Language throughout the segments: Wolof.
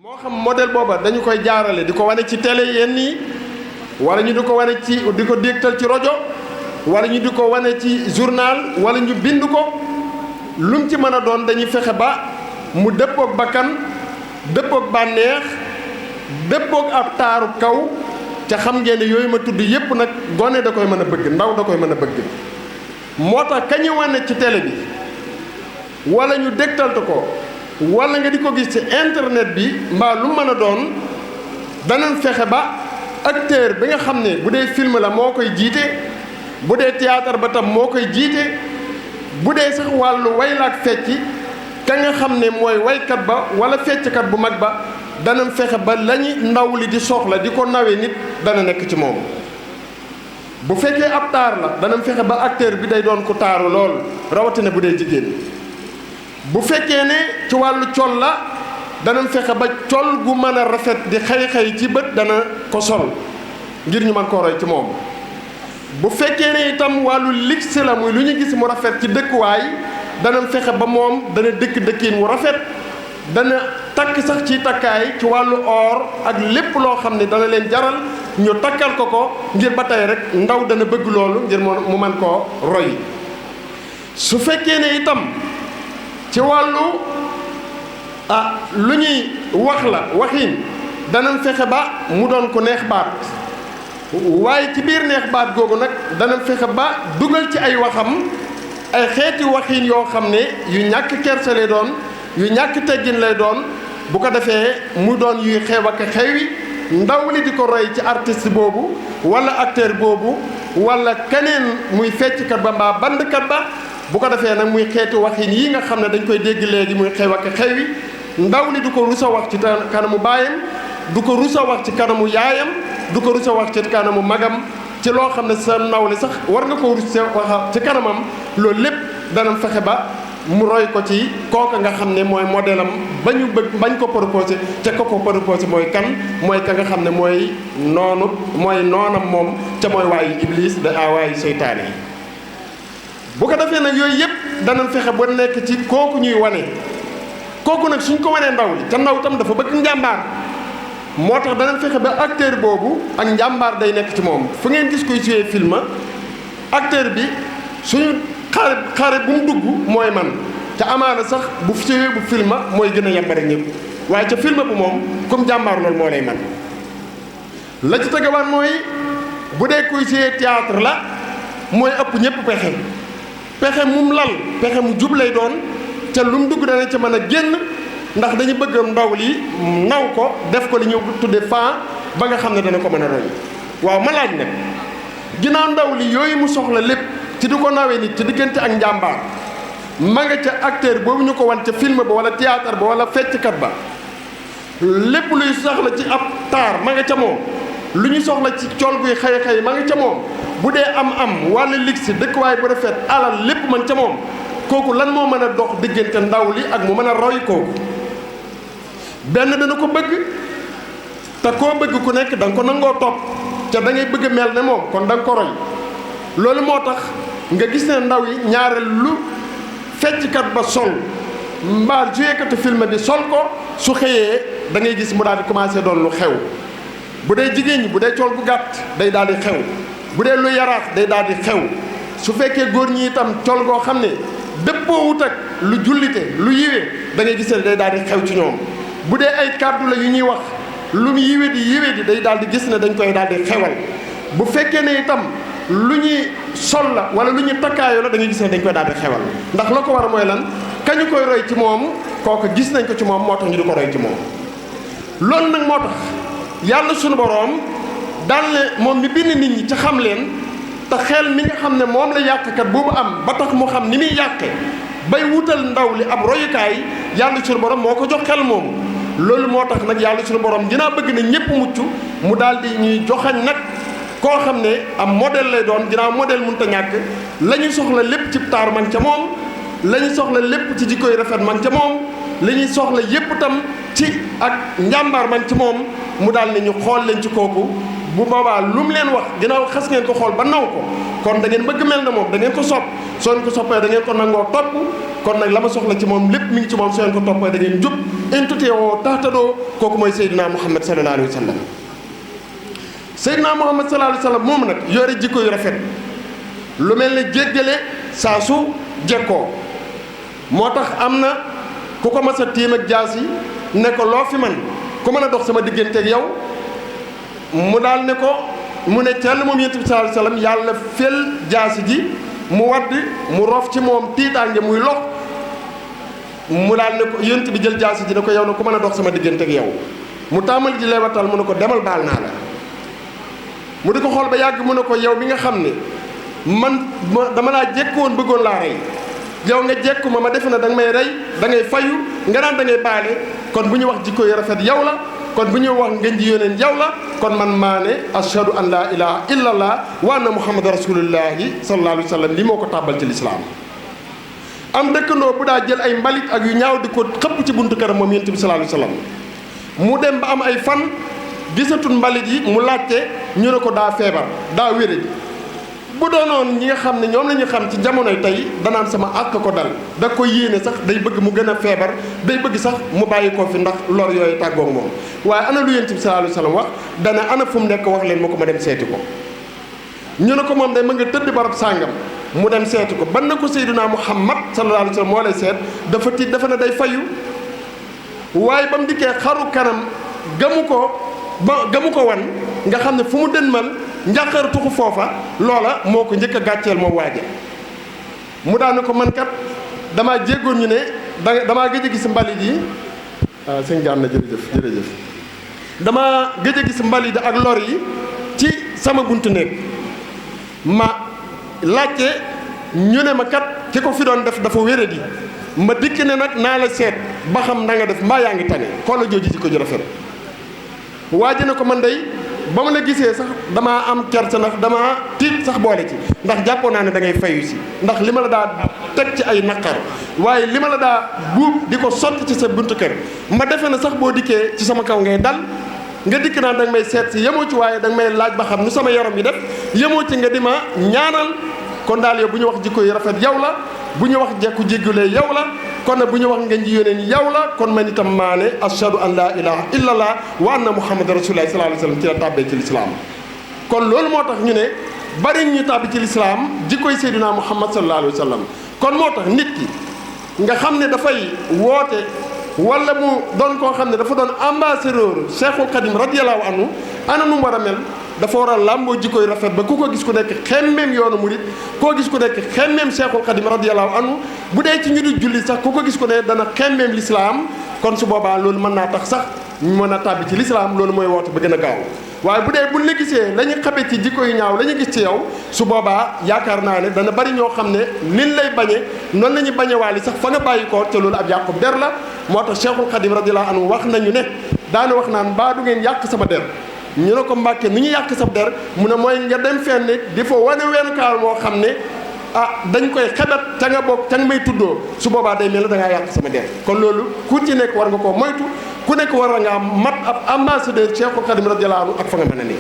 moo xam modèle booba dañu koy jaarale di ko wane ci télé yenn yi wala ñu di ko wane ci di ko dégtal ci rajo wala ñu di ko wane ci journal wala ñu bind ko lu mu ci mën a doon dañuy fexe ba mu dëppoog bakkan dëppoog bànneex dëppoog ab taaru kaw ca xam ngeen ne yooyu ma tudd yépp nag gone da koy mën a bëgg ndaw da koy mën a bëgg moo tax ka ñu wane ci télé bi wala ñu dégtalte ko wala nga di ko gis ci internet bi mbaa lu mën a doon danañ fexe ba acteur bi nga xam ne bu dee film la moo koy jiite bu dee théâtre ba tam moo koy jiite bu dee sax wàllu way la ak fecc ka nga xam ne mooy waykat ba wala fecckat bu mag ba danañ fexe ba lañu ndaw li di soxla di ko nawee nit dana nekk ci moom bu fekkee ab taar la danañ fexe ba acteur bi day doon ku taaru lool rawatina bu dee jigéen bu fekkee ne ci wàllu col la danañ fexe ba col gu mën a rafet di xëy-xëy ci bët dana ko sol ngir ñu mën koo roy ci moom bu fekkee ne itam wàllu luxe la muy lu ñu gis mu rafet ci dëkkuwaay danañ fexe ba moom dana dëkkiin wu rafet dana takk sax ci takkaay ci wàllu or ak lépp loo xam ne dana leen jaral ñu takkal ko ngir ba tey rek ndaw dana bëgg loolu ngir mu mën koo roy su fekkee ne itam ci wàllu lu ñuy wax la waxin danañ fexe ba mu doon ko neex baat waaye ci biir neex baat googu nag danañ fexe ba dugal ci ay waxam ay xeeti waxin yoo xam ne yu ñàkk kersa lay doon yu ñàkk teggin lay doon bu ko defee mu doon yuy xew ak xewi ndaw li di ko roy ci artiste boobu wala acteur boobu wala keneen muy fecckat ba mbaa bandkat ba bu ko defee nag muy xeeti waxin yi nga xam ne dañ koy dégg léegi muy xew ak xewi ndaw li du ko rusa wax ci kanamu baayam du ko rusa wax ci kanamu yaayam du ko rusa wax ci kanamu magam ci loo xam ne sa ndaw li sax war nga ko rusa wax ci kanamam loolu lépp danañ fexe ba mu roy ko ci kooka nga xam ne mooy modèle am ba ñu bëgg bañ ko proposé ca ko proposé mooy kan mooy ka nga xam ne mooy noonam moom ca mooy waayu iblis da waayu seytaane yi bu ko defee nag yooyu yëpp danañ fexe ba nekk ci kooku ñuy wane kooku nag suñ ko wanee ndaw li te ndaw tam dafa bëgg njàmbaar moo tax danañ fexe ba acteur boobu ak njàmbaar day nekk ci moom fu ngeen gis koy jouer film acteur bi suñu xare bu mu dugg mooy man te amaana sax bu jouer bu film mooy gën a yambare ñëpp waaye ca film bu moom comme jàmbaar loolu moo lay man la ci tegawaat mooy bu dee koy jouer théâtre la mooy ëpp ñëpp pexe mum lal pexe mu jub lay doon ca lu mu dugg dana ca mën a génn ndax dañu bëgg ndaw li naw ko def ko li ñu tudde fan ba nga xam ne dana ko mën a roy waaw ma laaj nag ginnaaw ndaw li yooyu mu soxla lépp ci di ko nawee nit ci diggante ak njàmbaar ma nga ca acteur boobu ñu ko wan ca film ba wala théâtre ba wala fecckat ba lépp luy soxla ci ab taar ma nga ca moom lu ñu soxla ci col guy xëy ma nga ca moom bu dee am wàllu ligsi dëkkuwaay bu rafet alal lépp man ca moom kooku lan moo mën a dox diggante ndaw li ak mu mën a roy kooku benn dana ko bëgg te koo bëgg ku nekk da nga ko nangoo topp ca da ngay bëgg mel ne moom kon da nga ko roy loolu moo tax nga gis ne ndaw yi ñaareel lu fecckat ba sol mbaa jouekatu film bi sol ko su xëyee da ngay gis mu daal di commencé doon lu xew bu dee jigéen ñi bu dee col bu gàtt day daal di xew bu dee lu yaraax day daal di xew su fekkee góor ñi itam col goo xam ne dëppoo wut ak lu jullite lu yiwee da ngay gis ne day daal di xew ci ñoom bu dee ay kàddu la yu ñuy wax lu mu yiwe di day daal di gis ne dañ koy daal di xewal bu fekkee ne itam lu ñuy sol la wala lu ñuy takkaayo la da ngay gis ne dañ koy daal di xewal ndax la ko war a mooy lan kañu koy roy ci moom kooku gis nañ ko ci moom moo tax ñu di ko roy ci moom loolu nag moo tax yàlla sunu boroom daal ne moom mi bind nit ñi ca xam leen te xel mi nga xam ne moom la yàqkat boobu am ba tax mu xam ni muy yàqe bay wutal ndaw li ab royukaay yàlla sunu borom moo ko jox xel moomu loolu moo tax nag yàlla sunu borom dinaa bëgg ne ñëpp mucc mu daal di ñuy joxañ nag koo xam ne am modèle lay doon ginnaaw modèle mënut a ñàkk la ñu soxla lépp ci taar man ca moom la ñu soxla lépp ci jikkoy rafet man ca moom li ñuy soxla yépp tam ci ak njàmbaar man ci moom mu daal ne ñu xool leen ci kooku bu boobaa lu mu leen wax ginnaaw xas ngeen ko xool ba naw ko kon da ngeen bëgg mel na moom da ngeen ko sopp soo ngeen ko soppee da ngeen ko nangoo topp kon nag la ma soxla ci moom lépp mi ngi ci moom soo ngeen ko toppee da ngeen jub in tutii'uuhu tahtaduu kooku mooy Seydina Muhammad sallallahu alayhi wa sallam. Seydina Muhammad sallallahu alayhi wa sallam moom nag yore jikko yu rafet lu mel ne jéggale saa su jekkoo moo tax am na ku ko mas a tiim ak jaas yi ne ko loo fi man ku mën a dox sama digganteeg yow mu daal ne ko mu ne teel moom yonent bi sallallahu alayhi wa sallam yàlla fel jaasi ji mu wadd mu rof ci moom tiitaange muy lox mu daal ne ko yonent bi jël jaasi ji ne ko yow na ku mën a dox sama digganteeg yow mu tàmbali ji leewatal mu ne ko demal baal naa la mu di ko xool ba yàgg mu ne ko yow bi nga xam ne man dama laa jekkoon bëggoon laa rey yow nga jekku ma defe na da nga may rey da ngay fayu nga naan da ngay baale kon bu ñu wax jikko yu rafet yow la kon bu ñuy wax ngeen ji yóneen yow la kon man maa ne ashhadu an laa ilaha illa allah wa anna muhammad rasulullahi sallallahu alayhi wa sallam li moo ko tàbbal ci lislaam am dëkkandoo bu daa jël ay mbalit ak yu ñaaw di ko xëpp ci buntu këram moom yonent bi sallallahu alayhi wa sallam mu dem ba am ay fan gisatul mbalit yi mu laajte ñu ne ko daa feebar daa wére ji bu doonoon ñi nga xam ne ñoom la ñu xam ci jamonoy tey danaan sama àq ko dal da ko yéene sax day bëgg mu gën a feebar day bëgg sax mu bàyyi ko fi ndax lor yooyu tàggoog moom waaye ana lu yonent bi sallallahu alayhi wa sallam wax dana ana fu mu nekk wax leen ma ko ma dem seeti ko ñu ne ko moom day ma nga tëdd barab sàngam mu dem seeti ko ban na ko Seydina Muhammad sallallahu alayhi wa sallam moo lay seet dafa tiit dafa ne day fayu waaye ba mu dikkee xaru kanam gamu ko wan nga xam ne fu mu dënmal njàqar tuxu foofa loola moo ko njëkk a gàcceel moom waaja mu daane ko man kat damaa jéggoon ñu ne damaa gëj a gis mbalit yi sëñ Gana jërëjëf damaa gëj a gis mbalit ak lor yi ci sama buntu néeg ma laajte ñu ne ma kat ki ko fi doon def dafa wéradi ma dikk ne nag naa la seet ba xam na nga def mbaa yaa ngi tane xoola jooju ci ko ju rafet waaji ne ko man day ba ma la gisee sax damaa am kersa ndax damaa tiit sax boole ci ndax jàppoon naa ne da ngay fayu si ndax li ma la daa teg ci ay naqar waaye li ma la daa buub di ko sotti ci sa buntu kër ma defe na sax boo dikkee ci sama kaw ngay dal nga dikk naan da nga may seet si yemoo ci waaye da nga may laaj ba xam nu sama yaram yi def yemoo ci nga di ma ñaanal kon daal yow bu ñu wax jikko yi rafet yow la bu ñu wax jekku jéggulee yow la kon nag bu ñu wax ngeen ji yóneen yow la kon man itam maa ne ashhadu an laa ilaha illa allah wa anna muhammadan rasulullah sallallahu alayhi wa sallam ci la tàbbee ci lislaam kon loolu moo tax ñu ne bari ñu tàbbi ci lislaam jikkoy seydina muhammad sallallahu alayhi wa sallam kon moo tax nit ki nga xam ne dafay woote wala mu doon koo xam ne dafa doon ambassadeur cheikhul xadim radiyallahu anhu ana nu mu war a mel dafa war a làmboo jikkoy rafet ba ku ko gis ku nekk xemmeem yoonu murit koo gis ku nekk xemmeem cheikhul xadim radiyallahu anhu bu dee ci ñu di julli sax ku ko gis ku ne dana xemmeem lislaam kon su boobaa loolu mën naa tax sax ñu mën a tàbbi ci lislaam loolu mooy woote ba gën a gaaw waaye bu dee buñ la gisee la ñu xamee ci jikko yu ñaaw la ñu gis ci yow su boobaa yaakaar naa ne dana bari ñoo xam ne nin lay bañe noonu la ñu bañewaali sax fa nga bàyyi ko te loolu ab yàqu der la moo tax cheikhul xadim radiyallahu anhu wax nañu ne daana wax naan mbaa du ngeen yàq sama der ñu ne ko Mbàkke ni ñu yàq sa der mu ne mooy nga dem fenn di fa wane wenn kaar moo xam ne dañ koy xebet ca nga bokk ca nga may tuddoo su boobaa day mel ne da ngaa yàq sama der kon loolu ku ci nekk war nga koo moytu ku nekk war nga mat ab ambassadeur Cheikhul Khadim radiyallahu anhu ak fa nga mën a ne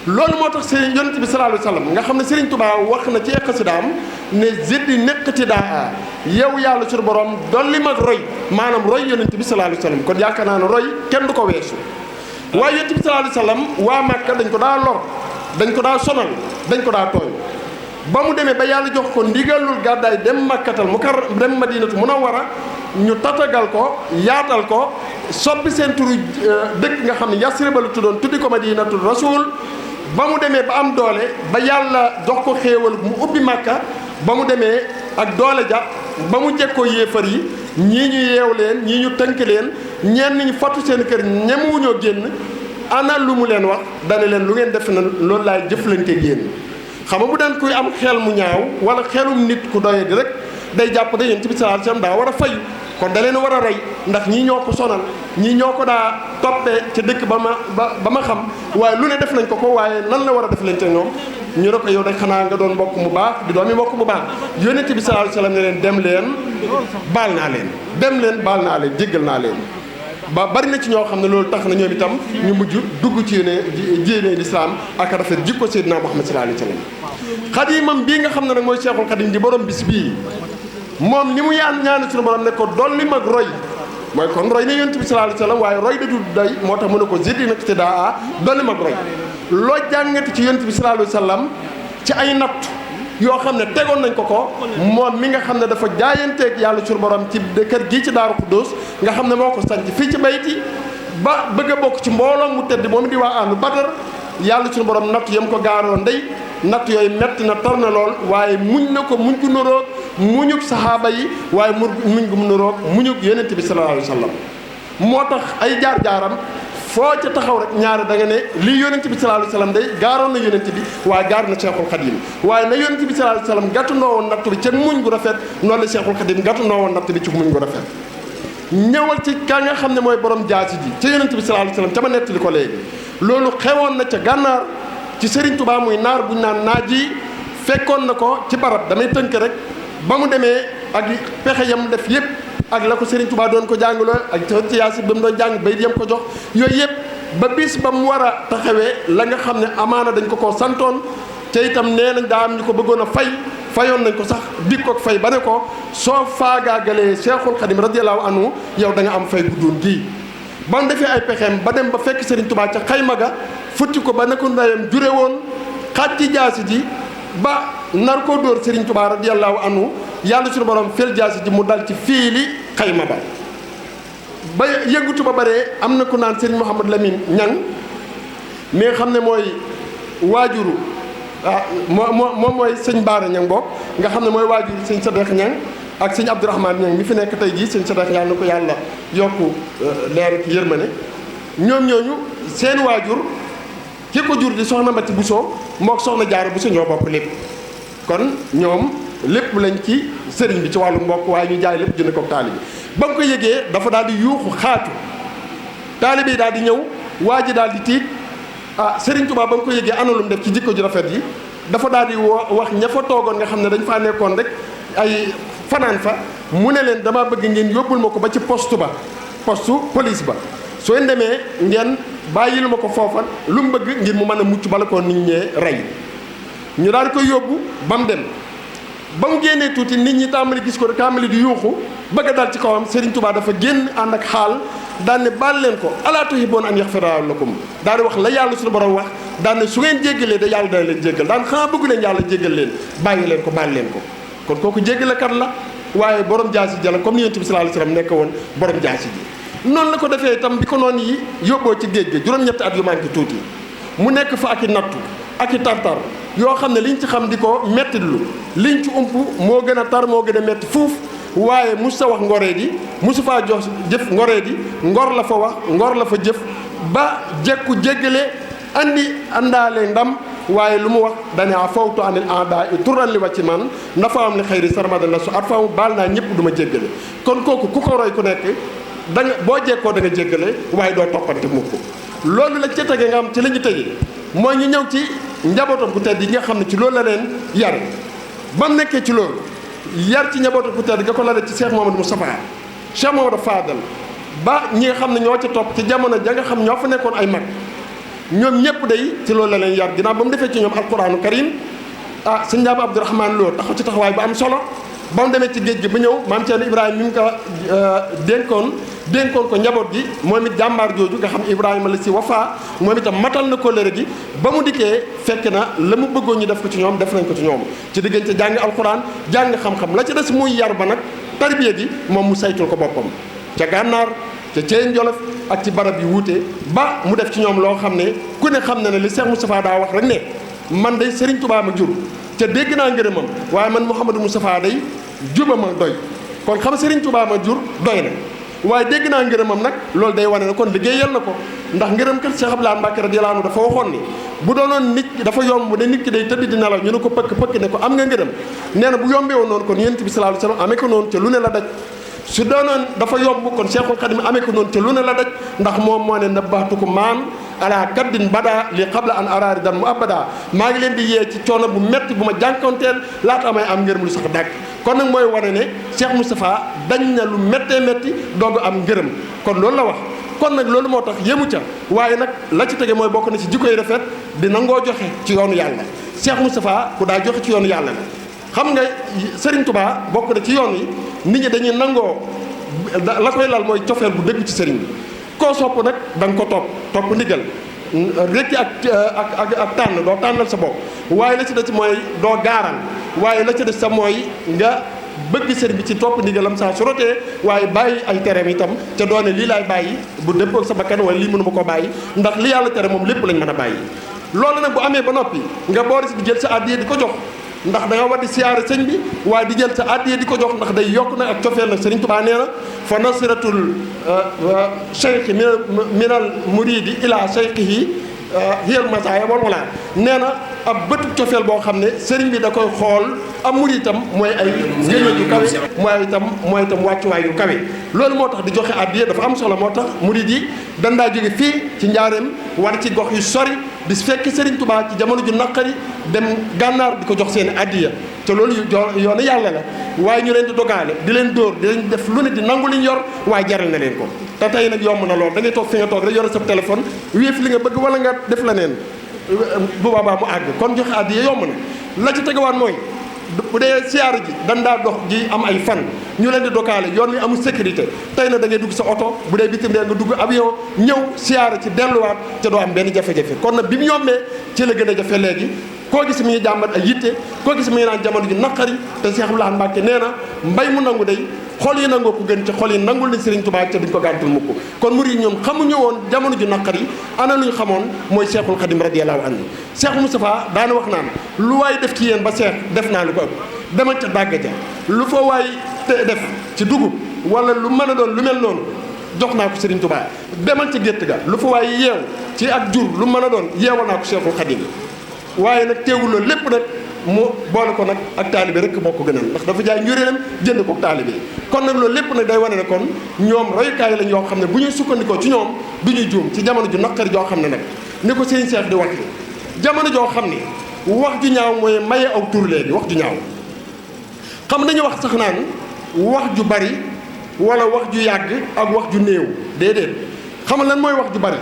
loolu moo tax sëriñ yonent bi sallallahu alayhi wa sallam nga xam ne Sëriñ Tuubaa wax na ci xasidaam ne ziddi nekkati daa yow yàlla suñu borom dolli mag roy maanaam roy yonent bi sallallahu alayhi wa sallam kon yaakaar naa ne roy kenn du ko weesu waaye yonent bi sallallahu alayhi wa sallam waa Màkka dañ ko daa lor dañ ko daa sonal dañ ko daa tooñ ba mu demee ba yàlla jox ko ndigalul gàddaay dem Makkatal Mukarram dem Madinatu Munawwara ñu tatagal ko yaatal ko soppi seen turu dëkk nga xam ne Yasriba la tuddoon tuddi ko Madinatu Rasul ba mu demee ba am doole ba yàlla jox ko xéewal mu ubbi Makka ba mu demee ak doole ja ba mu jekkoo yéefar yi ñii ñu yeew leen ñii ñu tënk leen ñenn ñi fattu seen kër ñemewuñoo génn ana lu mu leen wax dana leen lu ngeen def na loolu laay jëflante génn xam nga bu daan kuy am xel mu ñaaw wala xelum nit ku doye di rek day jàpp ne yonent bi sallallahu alayhi wasallam daa war a fayu kon da leen war a rey ndax ñii ñoo ko sonal ñii ñoo ko daa toppee ca dëkk ba ma xam waaye lu ne def nañ ko ko waaye nan la war a def leen te ñoom ñu ne ko yow de xanaa nga doon mbokk mu baax di doomi mbokk mu baax yonent bi sallallahu alayhi wasallam ne leen dem leen baal naa leen dem leen baal naa leen jéggal naa leen ba bari na ci ñoo xam ne loolu tax na ñoom itam ñu mujj dugg ci diine lislaam ak rafet jikko Seydina Muhammad sallallahu alayhi wa sallam. xadimam bii nga xam ne nag mooy Cheikhul Xadim di borom bis bii moom li mu ñaan suñu borom ne ko dolli mag roy mooy kon roy na yonent bi sallallahu alayhi wa sallam waaye roy da du doy moo tax mu ne ko zidni iqtidaa dolli mag roy loo jàngati ci yonent bi sallallahu alayhi wa sallam ci ay natt yoo xam ne tegoon nañ ko moom mi nga xam ne dafa jaayanteeg yàlla suñu borom ci kër gii ci Daaru Xudoos nga xam ne moo ko sanc fii ci bayti ba bëgg a bokk ci mbooloo mu tedd moom di waa ahlu Badar yàlla suñu borom natt yam ko gaaroo ndey natt yooyu metti na tar na lool waaye muñ na ko muñ ko nuroog muñug saxaaba yi waaye muñ ko nuroog muñug yonent bi sallallahu alayhi wa sallam moo tax ay jaar-jaaram foo ca taxaw rek ñaare da nga ne lii yonent bi sallallahu alayhi wa sallam day gaaroon na yonent bi waaye gaar na Cheikhul Khadim waaye na yonent bi sallallahu alayhi wa sallam gàttandoo woon natt bi ca muñ gu rafet noonu la Cheikhul Khadim gàttandoo woon natt bi ci muñ gu rafet ñëwal ci ka nga xam ne mooy borom jaasi ji ca yonent bi sallallahu alayhi wa sallam ca ma nettali ko léegi loolu xewoon na ca gànnaar ci Serigne Touba muy naar buñ naan naaj yi fekkoon na ko ci barab damay tënk rek ba mu demee ak pexe yam def yëpp ak la ko Serigne Touba doon ko jàngaloo ak ci Yaasin ba mu doon jàng bayit yam ko jox yooyu yëpp ba bis ba mu war a taxawee la nga xam ne amaana dañ ko koo santoon te itam nee nañ daa am ñu ko bëggoon a fayoon nañ ko sax dig ko fay ba ne ko soo faagaagalee Cheikhul Khadim radiyallahu anhu yow da nga am fay bu doon gii ba mu defee ay pexeem ba dem ba fekk Serigne Touba ca xayma ga futti ko ba ne ko ndeyam jure woon xaaj ci jaasi ji ba nar koo dóor Serigne Touba radiyallahu anhu yàlla suñu borom fel jaasi ji mu dal ci fiili xayma ba yëngutu ba bare am na ku naan Serigne Mouhamad Lamine Ñang mi nga xam ne mooy waajuru moom mooy sëñ Baara Ñang bokk nga xam ne mooy waajuru sëñ Sadex Ñang ak sëñ Abdourahmane Ñang mi fi nekk tey jii sëñ Sadex yàlla na ko yàlla yokku leer ak yërmane ñoom ñooñu seen waajur ki ko jur di soxna Mati Bousso mook soxna Jaara Bousso ñoo bokk lépp kon ñoom lépp lañ ci sëriñ bi ci wàllu mbokk waaye ñu jaay lépp jënd ko taalibe ba mu ko yëgee dafa daal di yuuxu xaatu taalibe yi daal di ñëw waa ji daal di tiit Sëriñ Tuubaa ba mu ko yëgee analum def ci jikko ju rafet yi dafa daal di wax ña fa toogoon nga xam ne dañ faa nekkoon rek ay fanaan fa mu ne leen dama bëgg ngeen yóbbul ma ko ba ci poste police ba soo demee ngeen bàyyil ma ko foofa lu mu bëgg ngir mu mën a mucc bala ko nit ñee rey ñu daal di koy yóbbu ba mu dem ba mu génnee tuuti nit ñi tàmbali gis ko tàmbali di yuuxu bëgg a dal ci kawam Serigne Touba dafa génn ànd ak xaal daan ne baal leen ko alaa tuhibbuuna an yaghfira lakum daal di wax la yàlla suñu borom wax daan ne su ngeen jéggalee da yàlla dana leen jéggal daan xanaa bëgg leen yàlla jéggal leen bàyyi leen ko baal leen ko kon kooku jéggalekat la waaye borom jaasi ji la comme ni Yonent bi sallallahu alayhi wasallam nekk woon borom jaasi ji noonu la ko defee itam bi ko noonu yi yóbboo ci géej gi juróom-ñetti at yu manqué tuuti mu nekk fa ak i nattu ak i tartar yoo xam ne liñ ci xam di ko mettitlu liñ ci ump moo gën a tar moo gën a metti fuuf waaye mus sa wax ngoree di musu faa jox jëf ngoree di ngor la fa wax ngor la fa jëf ba jekku jéggale àndaale ndam waaye lu mu wax dane a fawtu anil anda i turan li wàcci man nafa am li xëyri sarmadan la su at famu baal naa ñëpp du ma jéggale kon kooku ku ko roy ku nekk da nga boo jekkoo da nga jéggale waaye doo toppante mukk loolu la ca tege nga am ci la ñu tëjee mooy ñu ñëw ci njabootam ku tedd yi nga xam ne ci loolu la leen yar ba mu nekkee ci loolu yar ci njabootam ku tedd nga ko la ci Cheikh Mamadou Moustapha Cheikh Mamadou Fadal ba ñi nga xam ne ñoo ca topp ci jamono ja nga xam ñoo fa nekkoon ay mag ñoom ñëpp day ci loolu la leen yar ginnaaw ba mu defee ci ñoom alquranu karim sëñ Ndaam Abdourahmane Lo taxaw ci taxawaay bu am solo ba mu demee ci géej gi ba ñëw maam Thierno Ibrahima mi mu ko dénkoon ko njaboot gi moom it jàmbaar jooju nga xam Ibrahima la si wafa moom itam matal na kóllëre gi ba mu dikkee fekk na la mu bëggoon ñu def ko ci ñoom def nañ ko ci ñoom ci diggante jàng alxuraan jàng xam-xam la ci des muy yar ba nag tarbiya gi moom mu saytul ko boppam ca gànnaar ca Ceen Jolof ak ci barab yi wuute ba mu def ci ñoom loo xam ne ku ne xam na ne li Cheikh Moustapha daa wax rek ne man day Serigne Touba ma jur te dégg naa ngërëmam waaye man Mouhamadou Moustapha day juba ma doy kon xam Serigne Touba ma jur doy na waaye dégg naa ngërëmam nag loolu day wane ne kon liggéeyal na ko ndax ngërëm kat Cheikh Abdoulaye Mbacké radiyallahu anhu dafa waxoon ni bu doonoon nit ki dafa yomb ne nit ki day tëdd di nelaw ñu ne ko pëkk ne ko am nga ngërëm nee na bu yombee woon noonu kon Yonent bi sallallahu alayhi wasallam amee ko noonu ca lu ne la daj su doonoon dafa yomb kon Cheikhul Khadim amee ko noonu ca lu ne la daj ndax moom moo ne nabbahtukum maan ala kaddin bada li qabla an araari dan mu abada maa ngi leen di yee ci coono bu metti bu ma jànkoonteel laata may am ngërëm lu sax dàkk kon nag mooy wane ne Cheikh Moustapha dañ na lu méttee métti doog am ngërëm kon loolu la wax kon nag loolu moo tax yemu ca waaye nag la ci tege mooy bokk na ci jikko yi rafet di nangoo joxe ci yoonu yàlla Cheikh Moustapha ku daa joxe ci yoonu yàlla la xam nga Serigne Touba bokk na ci yoon yi nit ñi dañuy nangoo la koy lal mooy cofeel bu dëgg ci Serigne bi koo sopp nag da nga ko topp ndigal rekki ak tànn doo tànnal sa bopp waaye la ci des mooy doo gaaral waaye la ci des sa mooy nga bëgg sëriñ bi ci topp ndigalam saa su rotee waaye bàyyi ay tereem itam ca doone lii laay bàyyi bu dëppoo ak sa bakkan wala lii mënu ma ko bàyyi ndax li yàlla tere moom lépp lañ mën a bàyyi loolu nag bu amee ba noppi nga boole si di jël sa addiya di ko jox ndax da nga war di siyaare sëñ bi waaye di jël sa addiya di ko jox ndax day yokk nag ak cofeel nag Sëriñ Tuubaa nee na fa nasiratul cheikhi minal muridi ila cheikhihi hiyal masaaya wal wala nee na ab bëtub cofeel boo xam ne sëriñ bi da koy xool am murid itam mooy ay ngëneel yu kawe mooy itam wàccuwaay yu kawe loolu moo tax di joxe addiya dafa am solo moo tax murid yi dandaa jóge fii ci njaareem war ci gox yu sori di fekk Sëriñ Tuubaa ci jamono ju naqari dem gànnaar di ko jox seen addiya te loolu yoonu yàlla la waaye ñu leen di dogaale di leen dóor di leen def lu ne di nangu liñ yor waaye jaral na leen ko te tey nag yomb na lool da ngay toog fi nga toog rek yore sa téléphone wéef li nga bëgg wala nga def la neen bu boobaa mu àgg kon joxe addiya yomb na la ci tegawaat mooy bu dee siyaara ji dan daa dox ji am ay fan ñu leen di dokaale yoon wi amul sécurité tey na da ngay dugg sa oto bu dee bitim réew nga dugg avion ñëw siyaara ci delluwaat te doo am benn jafe-jafe kon nag bi mu yombee ci la gën a jafe léegi koo gis mi ngi jàmbat ay yitte koo gis mi ngi naan jamono ji naqari te Cheikh Abdoulaye Mbacké nee na mbay mu nangu day xol yi nangoo ko gën ci xol yi nangul nañ Serigne Touba ca duñ ko gàntul mukk kon murid yi ñoom xamuñu woon jamono ju naqari ana luñ xamoon mooy Cheikhul Khadim radiyallahu anhu Cheikh Moustapha daana wax naan lu waay def ci yéen ba Cheikh def naa lu ko ëpp demal ca dàgg ja lu fa waay te def ci dugub wala lu mën a doon lu mel noonu jox naa ko Serigne Touba demal ca gétt ga lu fa waay yeew ci ak jur lu mën a doon yeewal naa ko Cheikhul Khadim waaye nag teewul loolu lépp nag mu boole ko nag ak taalibe rek moo ko gënal ndax dafa jaay njuréelam jënd ko taalibe kon nag loolu lépp nag day wane ne kon ñoom royukaay lañ yoo xam ne bu ñuy sukkandikoo ci ñoom du ñuy juum ci jamono ju naqari joo xam ne nag ni ko sëñ Cheikh di wax jamono joo xam ne wax ju ñaaw mooy maye aw tur léegi wax ju ñaaw xam nañu wax sax naan wax ju bari wala wax ju yàgg ak wax ju néew déedéet xam lan mooy wax ju bari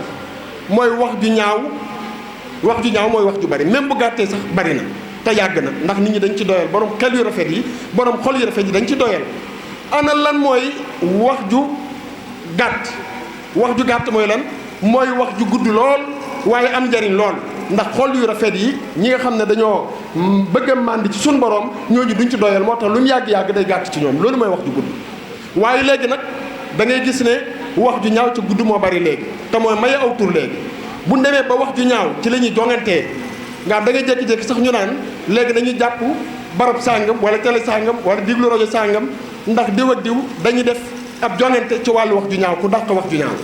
mooy wax ju ñaaw mooy wax ju bari même bu gàttee sax bari na te yàgg na ndax nit ñi dañ ci doyal borom xel yu rafet yi borom xol yu rafet yi dañ ci doyal ana lan mooy wax ju gàtt mooy lan mooy wax ju gudd lool waaye am njariñ lool ndax xol yu rafet yi ñi nga xam ne dañoo bëgg a màndi ci suñu borom ñooñu duñ ci doyal moo tax lu mu yàgg-yàgg day gàtt ci ñoom loolu mooy wax ju gudd waaye léegi nag da ngay gis ne wax ju ñaaw ci gudd moo bari léegi te mooy maye aw tur léegi bu demee ba wax ju ñaaw ci la ñuy jongantee nga da ngay jékki-jékki sax ñu naan léegi dañuy jàpp barab sàngam wala télé sàngam wala diglu rajo sàngam ndax diw ak diw dañuy def ab jongante ci wàllu wax ju ñaaw ku dàq wax ju ñaaw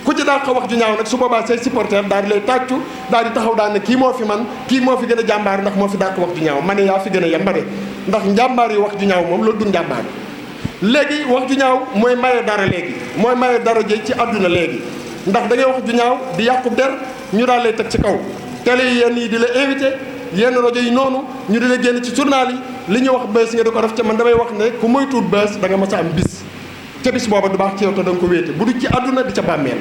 ku ci dàq wax ju ñaaw nag su boobaa say supporter daal di lay tàccu daal di taxaw daal ne kii moo fi man kii moo fi gën a jàmbaar ndax moo fi dàq wax ju ñaaw ma ne yaa fi gën a yambare ndax njàmbaar yi wax ju ñaaw moom loolu du njàmbaar léegi wax ju ñaaw mooy maye dara léegi mooy maye dara jëy ci àdduna léegi ndax da ngay wax ju ñaaw di yàqu der ñu daal lay teg ci kaw télé yi yenn yi di la invité yenn rajo yi noonu ñu di la génn ci journal yi li ñuy wax bés nga di ko def ca man damay wax ne ku moytuwul bés da nga mës a am bis ca bis booba du baax ci yow te da nga ko wéete bu du ci àdduna di ca bàmmeel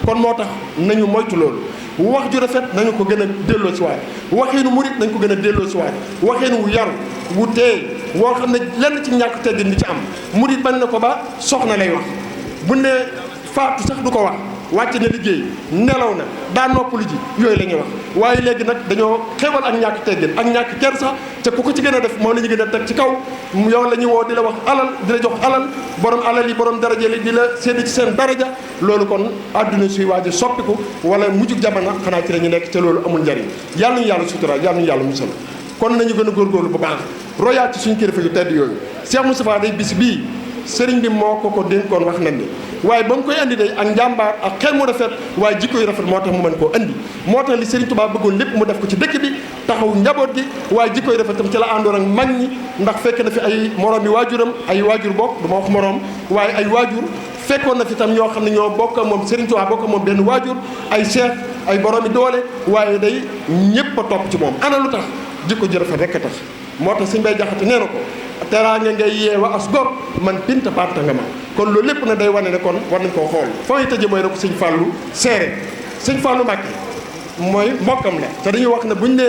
kon moo tax nañu moytu loolu wax ju rafet nañu ko gën a delloo si waat waxiinu murit nañu ko gën a delloo si waat waxiinu wu yaru wu teey woo xam ne lenn ci ñàkk teggin di ci am murit bañ na ko ba soxna lay wax bu ne faatu sax du ko wax wàcc na liggéey nelaw na daa noppalu ji yooyu la ñuy wax waaye léegi nag dañoo xewal ak ñàkk teggin ak ñàkk kersa te ku ko ci gën a def moom la ñu gën a teg ci kaw yow la ñuy woo di la wax alal di la jox alal borom alal yi borom daraja li di la sédd ci seen daraja loolu kon àdduna suy waaj a soppiku wala mujjug jamono xanaa ci la ñu nekk te loolu amul njariñ yàlla nañu yàlla sutura yàlla nañu yàlla musal kon nañu gën a góorgóorlu bu baax royaat ci suñu kilifa yu tedd yooyu Cheikh Moustapha day bis bii sëriñ bi moo ko dénkoon wax nañ ni waaye ba mu koy andi day ak njàmbaar ak xel mu rafet waaye jikko yu rafet moo tax mu mën koo andi moo tax li Serigne Touba bëggoon lépp mu def ko ci dëkk bi taxaw njaboot gi waaye jikko yu rafet tam ci la àndoon ak mag ñi ndax fekk na fi ay moroom yi waajuram ay waajur bokk du ma wax moroom waaye ay waajur fekkoon na fi tam ñoo xam ne ñoo bokk moom Serigne Touba bokk moom benn waajur ay cheikh ay boroomi doole waaye day ñëpp a topp ci moom ana lu tax jikko ju rafet rek a tax moo tax Sëñ Bay Jaxate nee na ko teraanga ngay yeewa as gor man pinta patta nga ma kon loolu lépp na day wane ne kon war nañ koo xool fa may tëjee mooy rek sëñ Fallou seere sëñ Fallou Mbacké mooy mbokkam la te dañuy wax ne buñ ne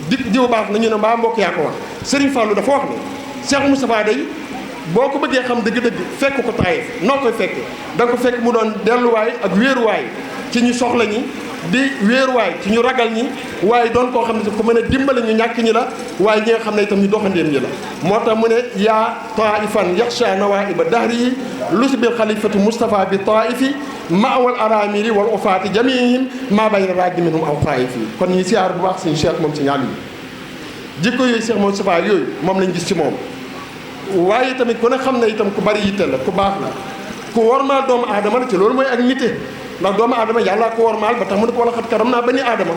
diw baax na ñu ne mbaa mbokk yaa ko wax Serigne Fallou dafa wax ne Cheikh Moustapha day boo ko bëggee xam dëgg-dëgg fekk ko Taïf noo koy fekke da nga ko fekk mu doon delluwaay ak wéeruwaay ci ñu soxla ñi di wéeruwaay ci ñu ragal ñi waaye doon koo xam ne ko mën a dimbale ñu ñàkk ñi la waaye ñi nga xam ne itam ñu doxandéem ñi la moo tax mu ne yaa taifan yaxsha nawaiba dahri yi lusi bil xalifatu Moustapha bi taifi maawal aramiri wal ofaati jamiihim maa bayna raagi minhum aw xaayifi kon ñi siyaar bu baax suñu Cheikh moom si ñàll yi jikko yooyu Cheikh Moustapha yooyu moom lañ gis ci moom waaye tamit ku ne xam ne itam ku bari yitte la ku baax la ku wormaal doomu aadama la ci loolu mooy ak nite ndax doomu aadama yàlla ko wormaal ba tax mu ne ko wala xat karam naa bani aadama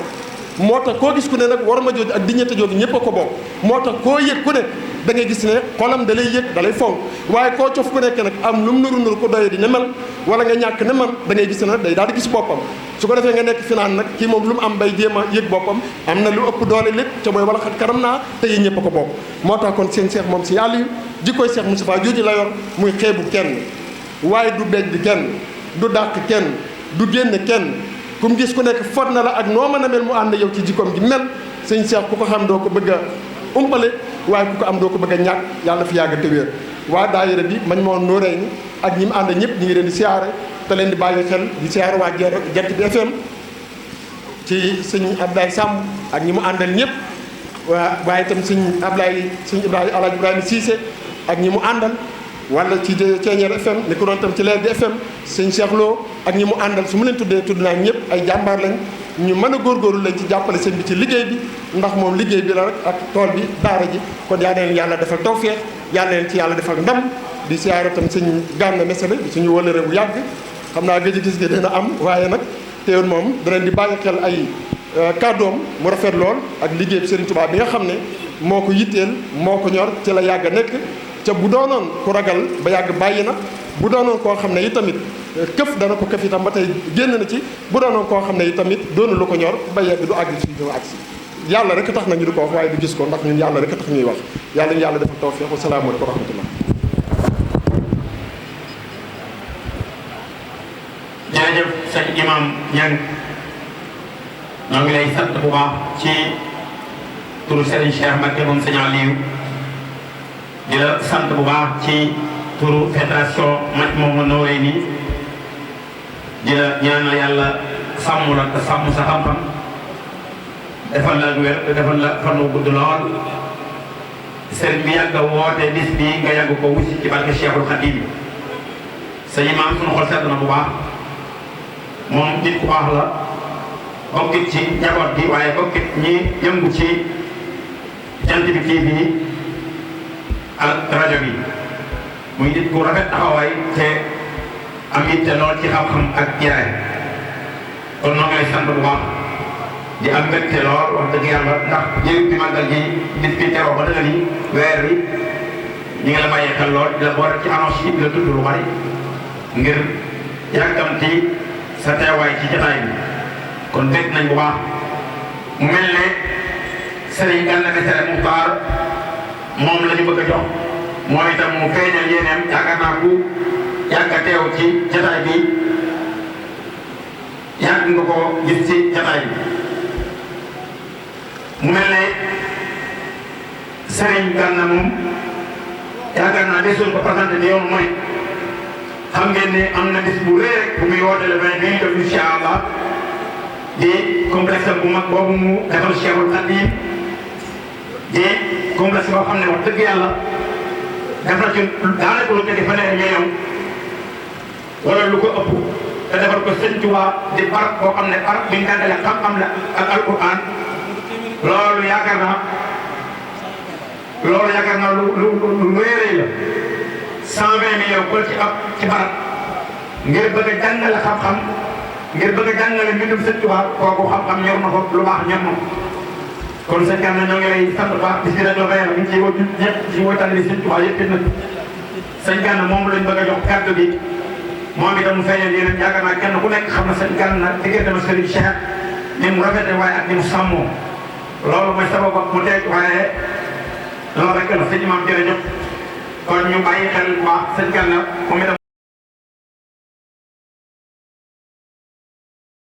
moo tax koo gis ku ne nag worma jooju ak dignité jooju ñëpp a ko bokk moo tax koo yëg ku ne da ngay gis ne xolam da lay yëg da lay fonk waaye koo cof ku nekk nag am lu mu nuru ko doye di ne mel wala nga ñàkk ne man da ngay gis ne nag day daal di gis boppam su ko defee nga nekk fi naan nag kii moom lu mu am bay jéem a yëg boppam am na lu ëpp doole lépp ca mooy wala xat karam naa te yéen ñëpp a ko bokk moo tax kon seen Cheikh moom si yàlla yu jikkoy Cheikh Moustapha jooju la yor muy xeebu kenn waaye du bej di kenn du dàq kenn du génn kenn ku mu gis ku nekk fot na la ak noo mën a mel mu ànd yow ci jikkoom gi mel sëñ Cheikh ku ko xam doo ko bëgg a umpale waaye ku ko am doo ko bëgg a ñàkk yàlla fi yàgg te wér waa daayira bi mañ moo nóoree ni ak ñi mu ànd ñëpp ñu ngi leen di siyaare te leen di bàyyi xel di siyaare waa Jant bi FM ci sëñ Abdoulaye Samb ak ñi mu àndal ñëpp waaye itam sëñ Abdoulaye sëñ Ibrahima Alaaji Ibrahima Cissé ak ñi mu àndal wala ci Ceeñeer FM ni ko doon tam ci Leer gi FM sëñ Cheikh Lo ak ñi mu àndal su mu leen tuddee tudd naa ñëpp ay jàmbaar lañ ñu mën a góorgóorlu lañ ci jàppale sëñ bi ci liggéey bi ndax moom liggéey bi la rek ak tool bi daara ji kon yaa leen yàlla defal tawfeex yàlla leen ci yàlla defal ndam di siyaare tam sëñ Gana Messere bi suñu wëlëre bu yàgg xam naa gëj gis gi dina am waaye nag teewul moom danañ di bàyyi xel ay kàddoom mu rafet lool ak liggéey bi Serigne Touba bi nga xam ne moo ko yitteel moo ko ñor ci la yàgg a nekk ca bu doonoon ku ragal ba yàgg bàyyi na bu doonoon koo xam ne itamit këf dana ko këf itam ba tey génn na ci bu doonoon koo xam ne itamit doonu lu ko ñor ba yegg du àgg fii du àgg si yàlla rek tax na ñu di ko wax waaye du gis ko ndax ñun yàlla rek tax ñuy wax yàlla ñu yàlla defal tawfiq wa salaamu aleykum wa rahmatullah. jërëjëf sëñ imam Niang ñoo ngi lay sant bu baax ci turu Serigne Cheikh Mbacké moom sëñ Aliou di la sant bu baax ci turu fédération Majmahun Nurayni di la ñaanal yàlla sàmm la te sàmm sa xam-xam defal la wér defal la fan wu gudd lool sëriñ bi yàgg a woote bis bi nga yàgg ko wusi ci barke Cheikhul Khadim sëñ imam sunu xol sedd na bu baax moom nit ku baax la bokkit ci njaboot bi waaye bokkit ñi yëngu ci Jant bi TV ak rajo bi muy nit ku rafet taxawaay te am yitte lool ci xam-xam ak jiraay kon noo ngi lay sant bu baax di am mbégte lool wax dëgg yàlla ndax jëriñ bi màggal gi bis bi teroo ba dëgg ni weer wi ñu ngi la bàyyee xel lool di la boole ci annonce yi di la tudd lu bari ngir yàkkamti sa teewaay ci jotaay bi kon bég nañ bu baax mu mel ne Serigne Gana Messere Muxtaar moom la ñu bëgg a jox moom itam mu feeñal yéeneem yaakaar naa ku yàgg a teew ci jotaay bi yàgg nga ko gis ci jotaay bi mu mel ne Serigne Gana moom yaakaar naa desul ko présenté ni yoon mooy xam ngeen ne am na bis bu rëy rek bu muy woote le 20 bi def incha allah di complexe bu mag boobu mu defal Cheikhul Khadim di complexe boo xam ne wax dëgg yàlla def na ci daanaka lu tegi fanweeri million wala lu ko ëpp te defal ko Sëñ Tuubaa di barab boo xam ne barab bi ñu dàngale xam-xam la ak alquran loolu yaakaar naa lu rëy la 120 millions ko ci ab ci barab ngir bëgg a jàngale xam-xam ngir bëgg a jàngale mbindum Sëñ Tuubaa kooku xam-xam ñor na ko lu baax ñor na ko kon sëñ Gana ñoo ngi lay sant baax bis bi rek la fayal ñu ngi ciy woo ñëpp ci wootal ni Sëñ Tuubaa yëpp na sëñ Gana moom lañ bëgg a jox kàddu gi moom itam mu feeñal yeneen yaakaar naa kenn ku nekk xam na sëñ Gana diggante ma Serigne Cheikh ni mu rafete waaye ak ni mu sàmmoo loolu mooy sabab mu teg waaye loolu rek la sëñ imam jërëjëf kon ñu bàyyi xel bu baax sëñ Gana moom itam